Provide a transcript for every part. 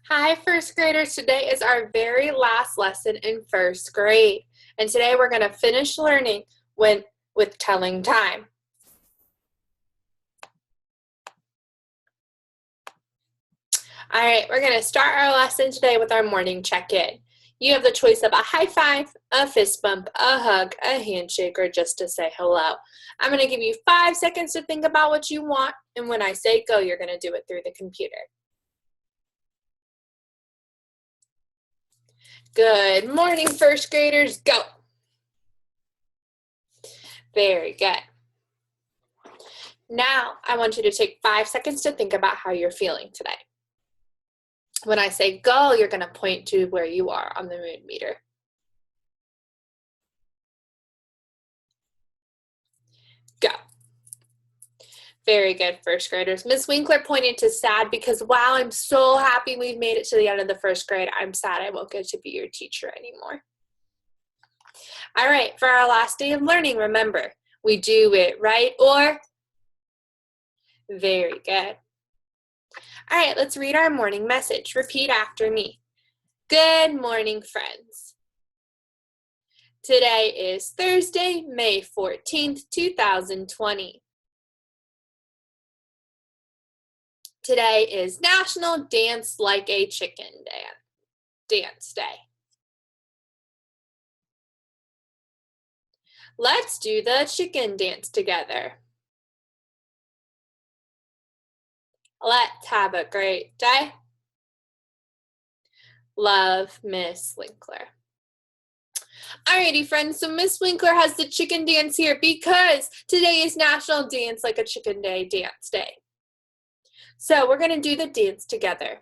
Hi, first graders. Today is our very last lesson in first grade. And today we're going to finish learning with telling time. All right, we're going to start our lesson today with our morning check-in. You have the choice of a high five, a fist bump, a hug, a handshake, or just to say hello. I'm going to give you 5 seconds to think about what you want, and when I say go, you're going to do it through the computer. Good morning, first graders. Go. Very good. Now, I want you to take 5 seconds to think about how you're feeling today. When I say go, you're going to point to where you are on the mood meter. Go. Very good, first graders. Ms. Winkler pointed to sad because, wow, I'm so happy we've made it to the end of the first grade. I'm sad I won't get to be your teacher anymore. All right, for our last day of learning, remember, we do it right or? Very good. All right, let's read our morning message. Repeat after me. Good morning, friends. Today is Thursday, May 14th, 2020. Today is National Dance Like a Chicken Dance Day. Let's do the chicken dance together. Let's have a great day. Love, Miss Winkler. Alrighty, friends, so Miss Winkler has the chicken dance here because today is National Dance Like a Chicken Dance Day. So we're going to do the dance together.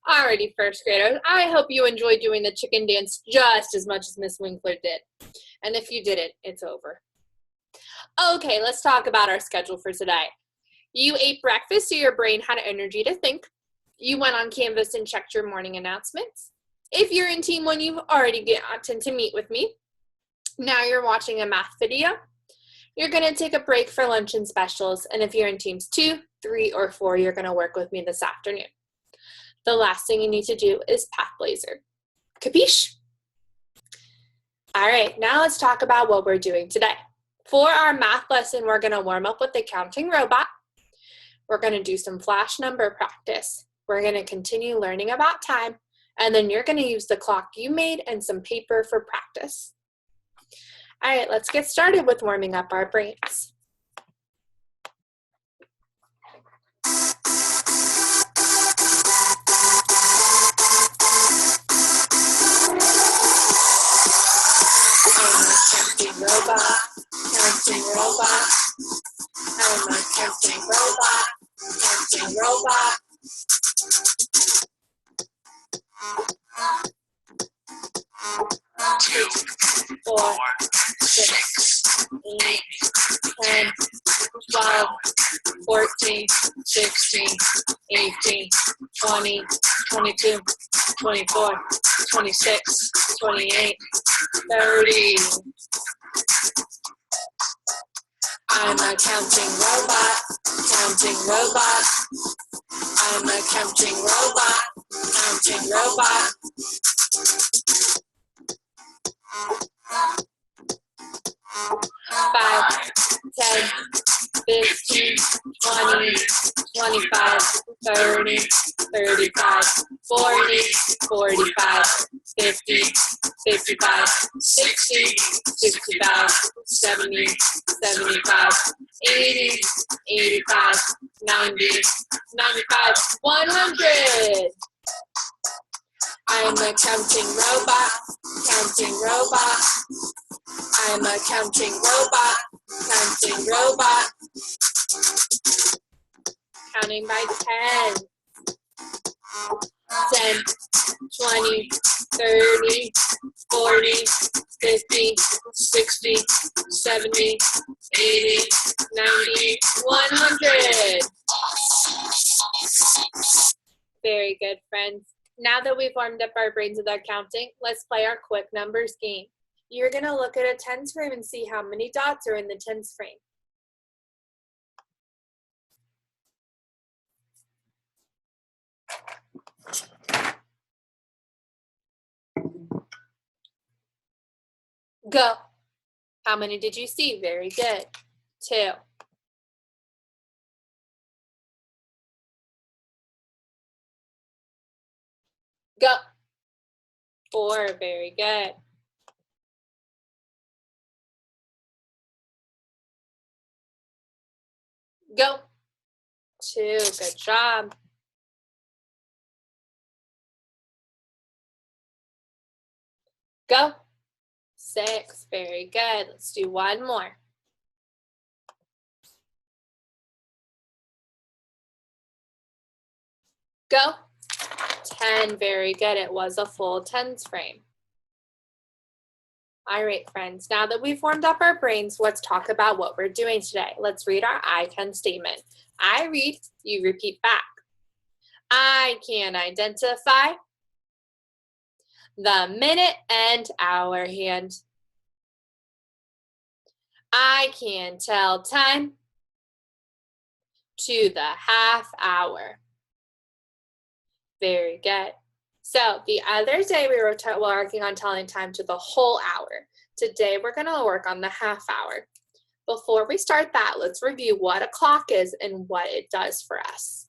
Alrighty, first graders, I hope you enjoyed doing the chicken dance just as much as Miss Winkler did. And if you didn't, it's over. Okay, let's talk about our schedule for today. You ate breakfast so your brain had energy to think. You went on Canvas and checked your morning announcements. If you're in Team 1, you've already gotten to meet with me. Now you're watching a math video. You're going to take a break for lunch and specials. And if you're in Teams 2, 3, or 4, you're going to work with me this afternoon. The last thing you need to do is Pathblazer. Capiche? All right, now let's talk about what we're doing today. For our math lesson, we're going to warm up with the counting robot. We're going to do some flash number practice. We're going to continue learning about time, and then you're going to use the clock you made and some paper for practice. All right, let's get started with warming up our brains. Counting robot. I'm a counting robot. Counting robot. 2, 4, 6, 8, 10, 12, 14, 16, 18, 20, 22, 24, 26, 28, 30. I'm a counting robot, counting robot. I'm a counting robot, counting robot. 5, 30, 35, 40, 45, 50, 55, 60, 65, 70, 75, 80, 85, 90, 95, 100. I'm a counting robot, counting robot. I'm a counting robot, counting robot. Counting by 10. 10, 20, 30, 40, 50, 60, 70, 80, 90, 100. Very good, friends. Now that we've warmed up our brains with our counting, let's play our quick numbers game. You're going to look at a tens frame and see how many dots are in the tens frame. Go. How many did you see? Very good. 2. Go. 4. Very good. Go. 2. Good job. Go. 6. Very good. Let's do one more. Go. 10. Very good. It was a full tens frame. All right, friends. Now that we've warmed up our brains, let's talk about what we're doing today. Let's read our I can statement. I read, you repeat back. I can identify the minute and hour hand. I can tell time to the half hour. Very good. So the other day we were working on telling time to the whole hour. Today we're going to work on the half hour. Before we start that, let's review what a clock is and what it does for us.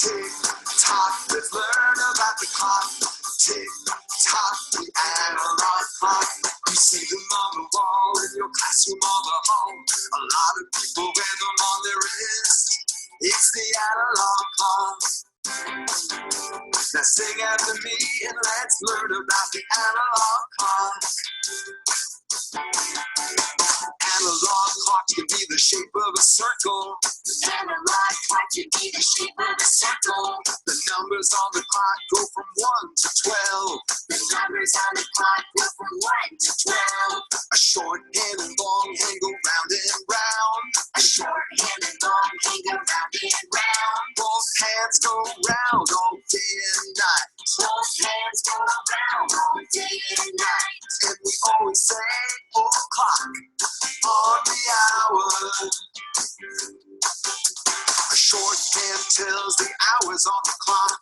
Tick-tock, let's learn about the clock. Tick-tock, the analog clock. You see them on the wall in your classroom or the home. A lot of people wear them on their wrist. It's the analog clock. Now sing after me and let's learn about the analog clock. Analog clocks can be the shape of a circle. Analog clock can be the shape of a circle. The numbers on the clock go from 1 to 12. The numbers on the clock go from 1 to 12. A short hand and long hand go round and round. A short hand and long hand go round and round. Both hands go round all day and night. Both hands go round all day and night. And we always say, o'clock on the hour. A short hand tells the hours on the clock.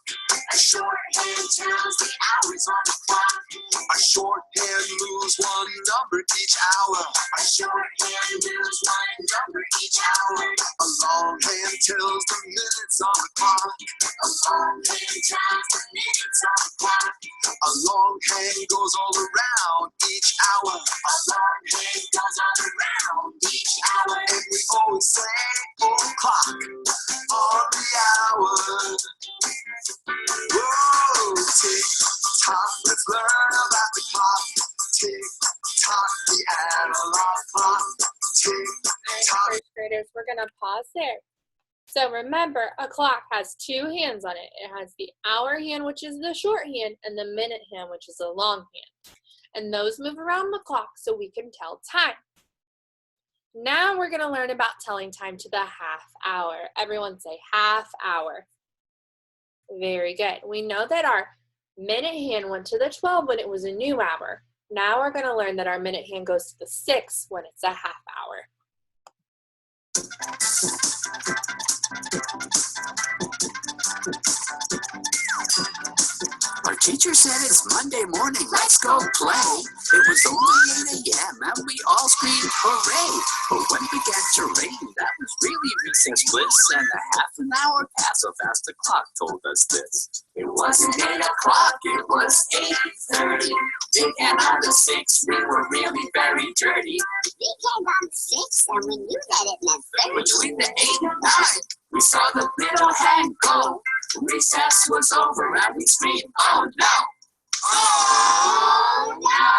A short hand tells the hours on the clock. A short hand moves one number each hour. A short hand moves one number each hour. A long hand tells the minutes on the clock. A long hand tells the minutes on the clock. A long hand goes all around each hour. A long hand goes all around each hour. And we always say, o'clock on the hour. Whoa, tick-tock, let's learn about the clock. Tick-tock, the analog clock. Tick-tock. First graders, we're going to pause there. So remember, a clock has 2 hands on it. It has the hour hand, which is the short hand, and the minute hand, which is the long hand. And those move around the clock so we can tell time. Now we're going to learn about telling time to the half hour. Everyone say half hour. Very good. We know that our minute hand went to the 12 when it was a new hour. Now we're going to learn that our minute hand goes to the 6 when it's a half hour. Our Teacher said it's Monday morning, let's go play. It was only 8 a.m. and we all screamed hooray. But when it began to rain, that was really recess bliss. And a half an hour passed so fast the clock told us this. It wasn't 8 o'clock, it was 8:30. Big hand on the 6, we were really very dirty. Big hand on the 6, and we knew that it meant 30. Between the 8 and 9, we saw the little hand go. Recess was over and we screamed, oh no! Oh no!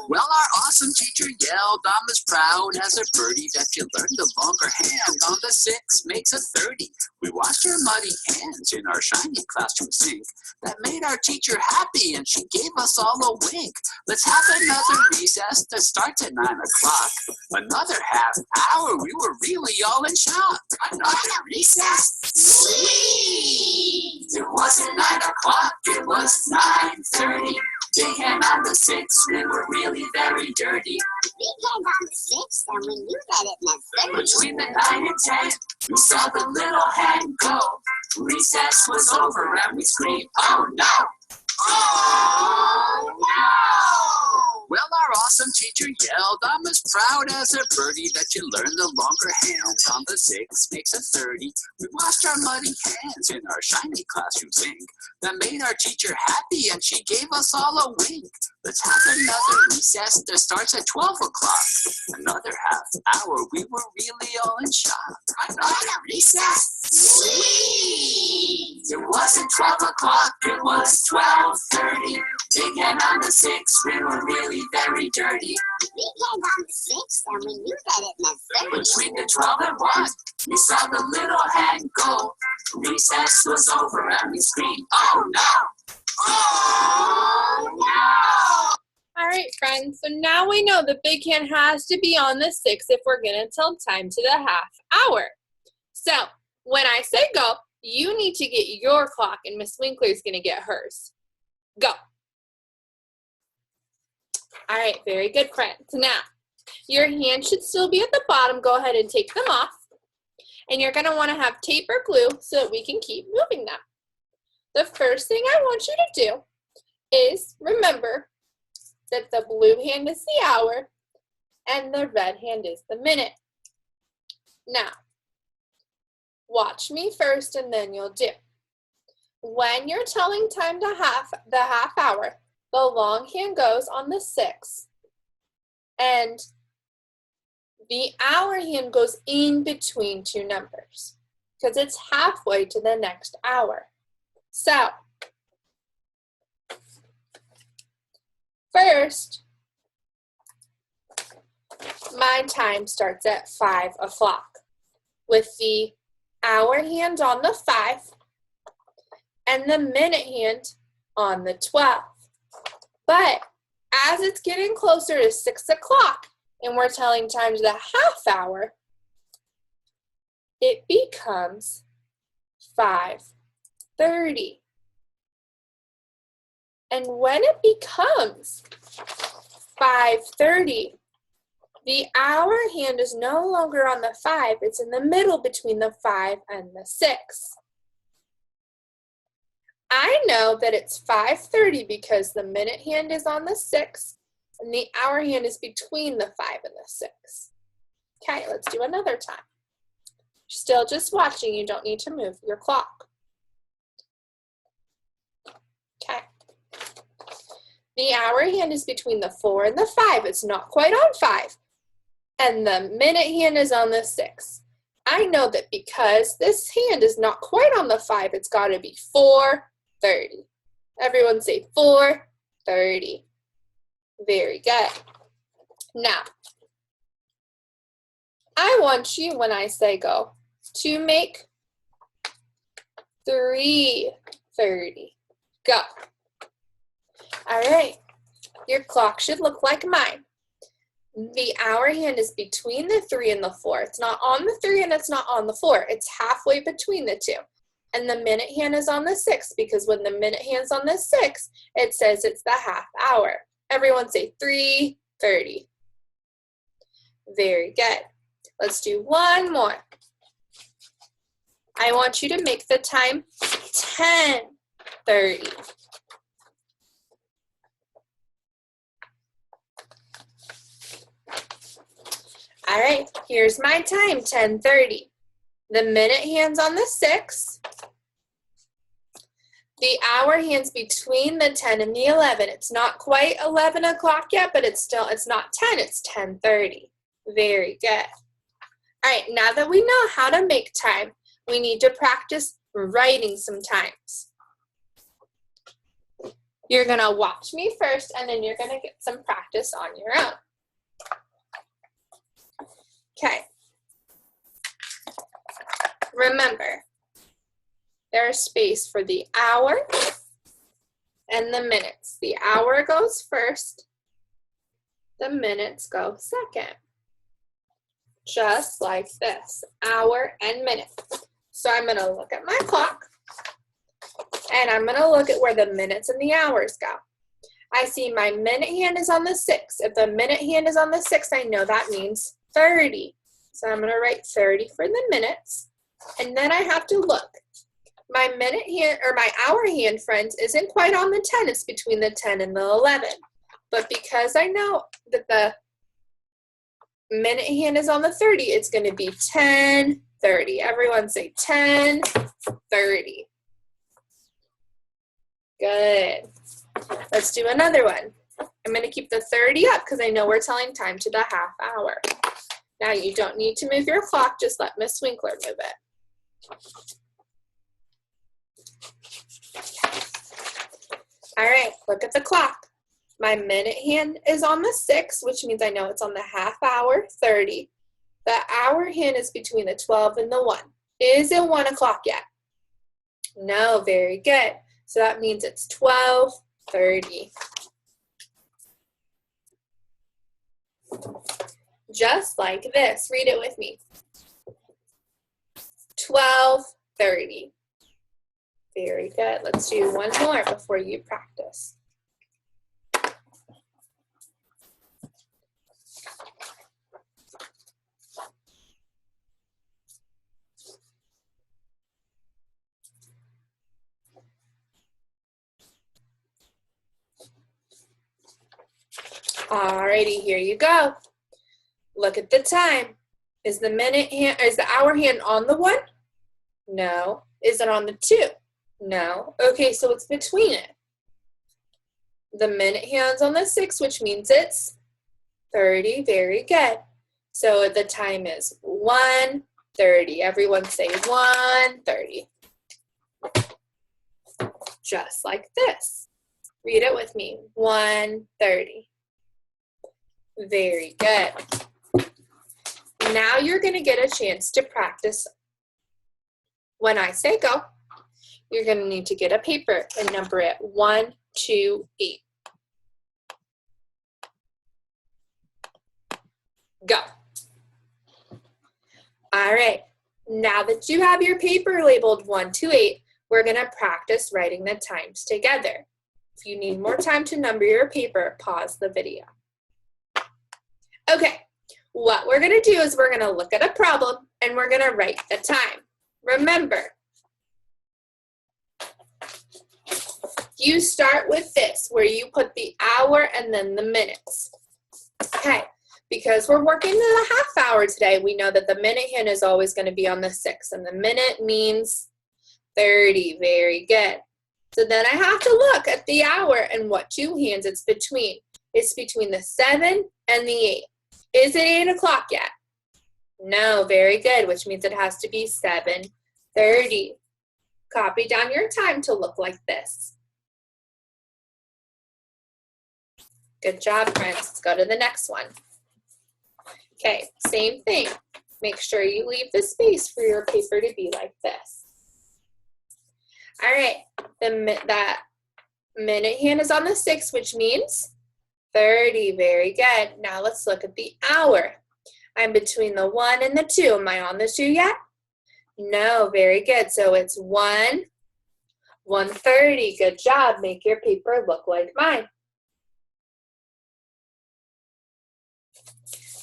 Well, our awesome teacher yelled, I'm as proud as a birdie that you learned the longer hand on the 6 makes a 30. We washed our muddy hands in our shiny classroom sink. That made our teacher happy and she gave us all a wink. Let's have another recess that starts at 9 o'clock. Another half hour, we were really all in shock. Another recess? Sweet! It wasn't 9 o'clock, it was 9:30. Big hand on the 6, we were really very dirty. Big hand on the 6, and we knew that it meant 30. Between the 9 and 10, we saw the little hand go. Recess was over and we screamed, oh no! Oh no! Well, our awesome teacher yelled, I'm as proud as a birdie that you learned the longer hand on the 6 makes a 30. We washed our muddy hands in our shiny classroom sink. That made our teacher happy and she gave us all a wink. Let's have another recess that starts at 12 o'clock. Another half hour, we were really all in shock. Another recess? Sweet! It wasn't 12 o'clock, it was 12:30. Big hand on the 6, we were really very dirty. Big hand on the 6, and we knew that it meant 30. Between the 12 and 1, we saw the little hand go. Recess was over and we screamed, oh no! Oh no! All right, friends. So now we know the big hand has to be on the 6 if we're going to tell time to the half hour. So when I say go, you need to get your clock and Miss Winkler's going to get hers. Go. All right, very good, friends. Now, your hand should still be at the bottom. Go ahead and take them off. And you're going to want to have tape or glue so that we can keep moving them. The first thing I want you to do is remember that the blue hand is the hour and the red hand is the minute. Now, watch me first and then you'll do. When you're telling time to the half hour, the long hand goes on the 6 and the hour hand goes in between two numbers because it's halfway to the next hour. So, first, my time starts at 5 o'clock with the hour hand on the 5 and the minute hand on the 12. But as it's getting closer to 6 o'clock and we're telling time to the half hour, it becomes 5:30. And when it becomes 5:30, the hour hand is no longer on the 5, it's in the middle between the 5 and the 6. I know that it's 5:30 because the minute hand is on the 6 and the hour hand is between the 5 and the 6. Okay, let's do another time. Still just watching, you don't need to move your clock. Okay. The hour hand is between the 4 and the 5. It's not quite on 5. And the minute hand is on the 6. I know that because this hand is not quite on the 5, it's got to be 4:30. Everyone say 4:30. Very good. Now, I want you, when I say go, to make 3:30. Go. All right. Your clock should look like mine. The hour hand is between the 3 and the 4. It's not on the 3 and it's not on the 4. It's halfway between the two. And the minute hand is on the 6 because when the minute hand's on the 6, it says it's the half hour. Everyone say 3:30. Very good. Let's do one more. I want you to make the time 10:30. All right, here's my time, 10:30. The minute hand's on the 6. The hour hand's between the 10 and the 11. It's not quite 11 o'clock yet, but it's not 10, it's 10:30. Very good. All right, now that we know how to make time, we need to practice writing some times. You're gonna watch me first, and then you're gonna get some practice on your own. Okay. Remember, there's space for the hour and the minutes. The hour goes first, the minutes go second. Just like this, hour and minute. So I'm gonna look at my clock, and I'm gonna look at where the minutes and the hours go. I see my minute hand is on the 6. If the minute hand is on the 6, I know that means 30. So I'm gonna write 30 for the minutes, and then I have to look. My minute hand, or my hour hand, friends, isn't quite on the 10. It's between the 10 and the 11. But because I know that the minute hand is on the 30, it's going to be 10:30. Everyone say 10:30. Good. Let's do another one. I'm going to keep the 30 up because I know we're telling time to the half hour. Now you don't need to move your clock, just let Miss Winkler move it. All right, look at the clock. My minute hand is on the 6, which means I know it's on the half hour, 30. The hour hand is between the 12 and the 1. Is it 1 o'clock yet? No, very good. So that means it's 12:30. Just like this. Read it with me. 12:30. Very good. Let's do one more before you practice. Alrighty, here you go. Look at the time. Is the minute hand, or is the hour hand on the 1? No. Is it on the 2? No. Okay, so it's between it. The minute hand's on the 6, which means it's 30. Very good. So the time is 1:30. Everyone say 1:30. Just like this. Read it with me. 1:30. Very good. Now you're going to get a chance to practice. When I say go, you're going to need to get a paper and number it 1, 2, 8. Go. All right. Now that you have your paper labeled 1 to 8, we're going to practice writing the times together. If you need more time to number your paper, pause the video. Okay, what we're going to do is we're going to look at a problem and we're going to write the time. Remember, you start with this, where you put the hour and then the minutes. Okay, because we're working in the half hour today, we know that the minute hand is always going to be on the 6, and the minute means 30. Very good. So then I have to look at the hour and what 2 hands it's between. It's between the 7 and the 8. Is it 8 o'clock yet? No, very good, which means it has to be 7:30. Copy down your time to look like this. Good job, friends. Let's go to the next one. Okay, same thing. Make sure you leave the space for your paper to be like this. All right, that minute hand is on the 6, which means 30. Very good. Now let's look at the hour. I'm between the 1 and the 2. Am I on the 2 yet? No. Very good. So it's 1:30. Good job. Make your paper look like mine.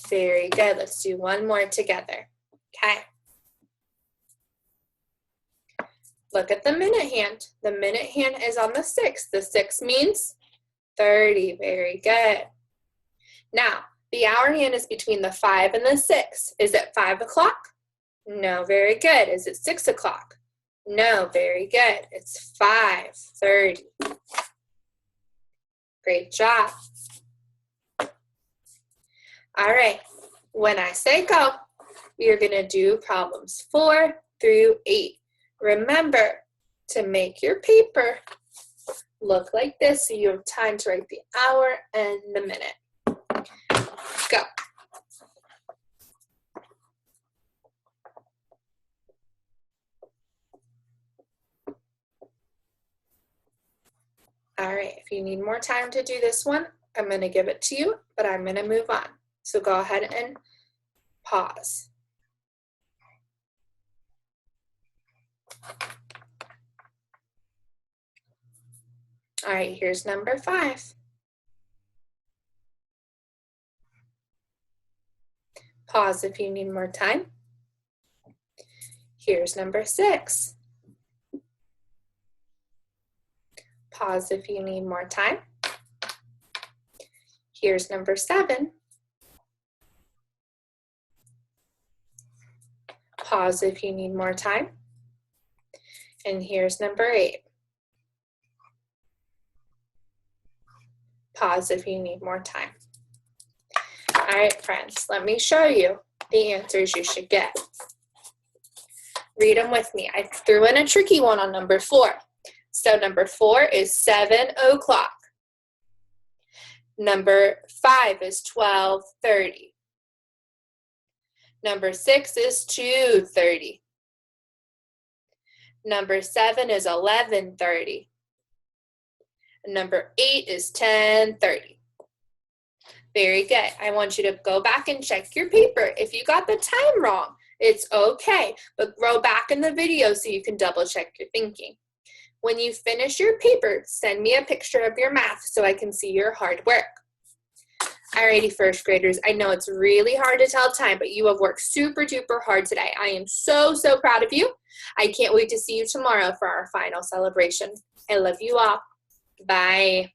Very good. Let's do one more together. Okay. Look at the minute hand. The minute hand is on the 6. The 6 means 30. Very good. Now, The hour hand is between the 5 and the 6. Is it 5 o'clock? No, very good. Is it 6 o'clock? No, very good. It's 5:30. Great job. All right, when I say go, we are going to do problems 4 through 8. Remember to make your paper look like this so you have time to write the hour and the minute. Go. All right, if you need more time to do this one, I'm going to give it to you, but I'm going to move on. So go ahead and pause. All right, here's number 5. Pause if you need more time. Here's number 6. Pause if you need more time. Here's number 7. Pause if you need more time. And here's number 8. Pause if you need more time. All right, friends, let me show you the answers you should get. Read them with me. I threw in a tricky one on number 4. So number 4 is 7 o'clock. Number 5 is 12:30. Number 6 is 2:30. Number 7 is 11:30. Number 8 is 10:30. Very good. I want you to go back and check your paper. If you got the time wrong, it's okay, but go back in the video so you can double check your thinking. When you finish your paper, send me a picture of your math so I can see your hard work. Alrighty, first graders, I know it's really hard to tell time, but you have worked super duper hard today. I am so proud of you. I can't wait to see you tomorrow for our final celebration. I love you all. Bye.